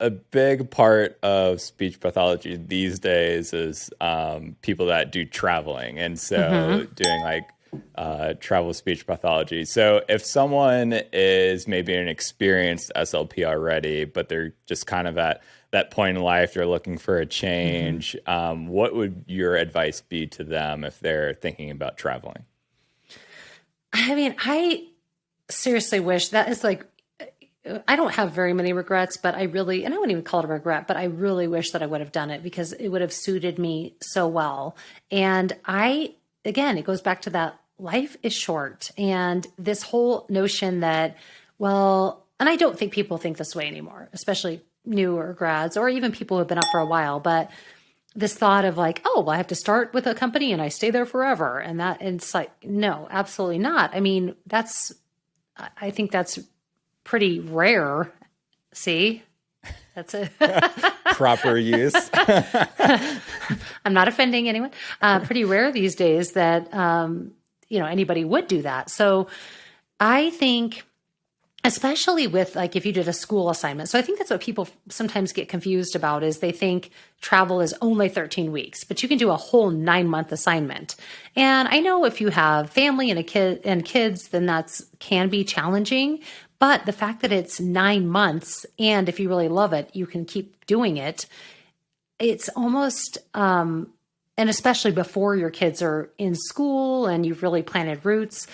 a big part of speech pathology these days is people that do traveling. And so doing like travel speech pathology. So if someone is maybe an experienced SLP already, but they're just kind of at that point in life, they're looking for a change, what would your advice be to them if they're thinking about traveling? I mean, I seriously wish that is like, I don't have very many regrets, but I really, and I wouldn't even call it a regret, but I really wish that I would have done it because it would have suited me so well. And again, it goes back to that life is short. And this whole notion that, well, and I don't think people think this way anymore, especially newer grads or even people who have been up for a while, but this thought of like, oh, well, I have to start with a company and I stay there forever. And it's like, no, absolutely not. I mean, I think that's pretty rare. See, that's a proper use. I'm not offending anyone. Pretty rare these days that, anybody would do that. So I think, especially with like, if you did a school assignment. So I think that's what people sometimes get confused about is they think travel is only 13 weeks, but you can do a whole 9-month assignment. And I know if you have family and kids, then can be challenging. But the fact that it's 9 months, and if you really love it, you can keep doing it. It's almost, and especially before your kids are in school and you've really planted roots,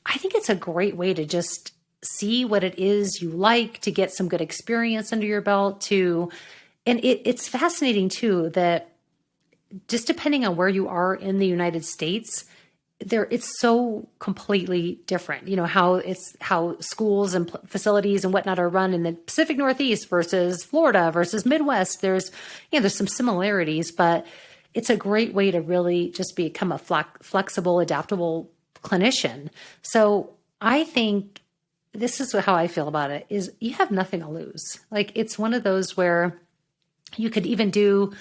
I think it's a great way to just see what it is you like, to get some good experience under your belt, and it's fascinating too that just depending on where you are in the United States, it's so completely different, how schools and facilities and whatnot are run in the Pacific Northeast versus Florida versus Midwest. There's some similarities, but it's a great way to really just become a flexible, adaptable clinician. So I think this is how I feel about it is you have nothing to lose. Like it's one of those where you could even do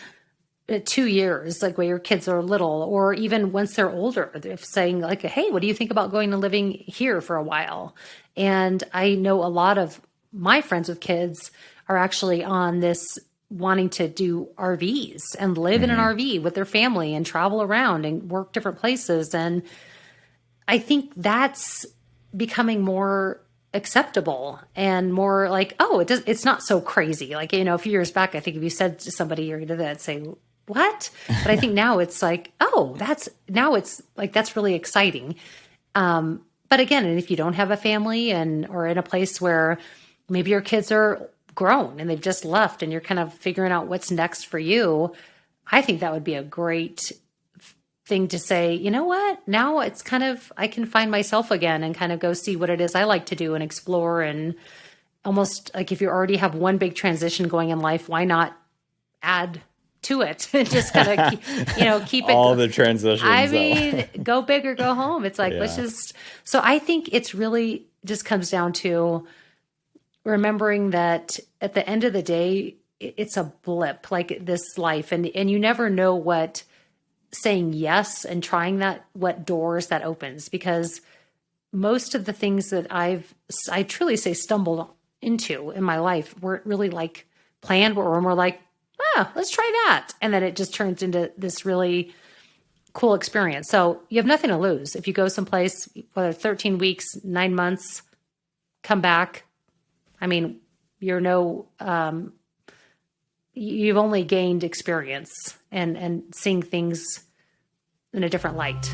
2 years, like where your kids are little, or even once they're older, they're saying like, hey, what do you think about going and living here for a while? And I know a lot of my friends with kids are actually on this wanting to do RVs and live in an RV with their family and travel around and work different places. And I think that's becoming more acceptable and more like, oh, it's not so crazy. Like, a few years back, I think if you said to somebody, you're going to that say, what? But I think now it's like, oh, that's really exciting. But again, and if you don't have a family or in a place where maybe your kids are grown and they've just left and you're kind of figuring out what's next for you, I think that would be a great thing to say, you know what, now it's kind of, I can find myself again and kind of go see what it is I like to do and explore. And almost like if you already have one big transition going in life, why not add to it and just kind of keep it all the transitions. I mean, go big or go home. It's like, let's just, so I think it's really just comes down to remembering that at the end of the day, it's a blip, like this life. And you never know what saying yes and trying that, what doors that opens, because most of the things that I truly say stumbled into in my life weren't really like planned, but were more like, let's try that. And then it just turns into this really cool experience. So you have nothing to lose. If you go someplace, whether 13 weeks, 9 months, come back. I mean, you've only gained experience and seeing things in a different light.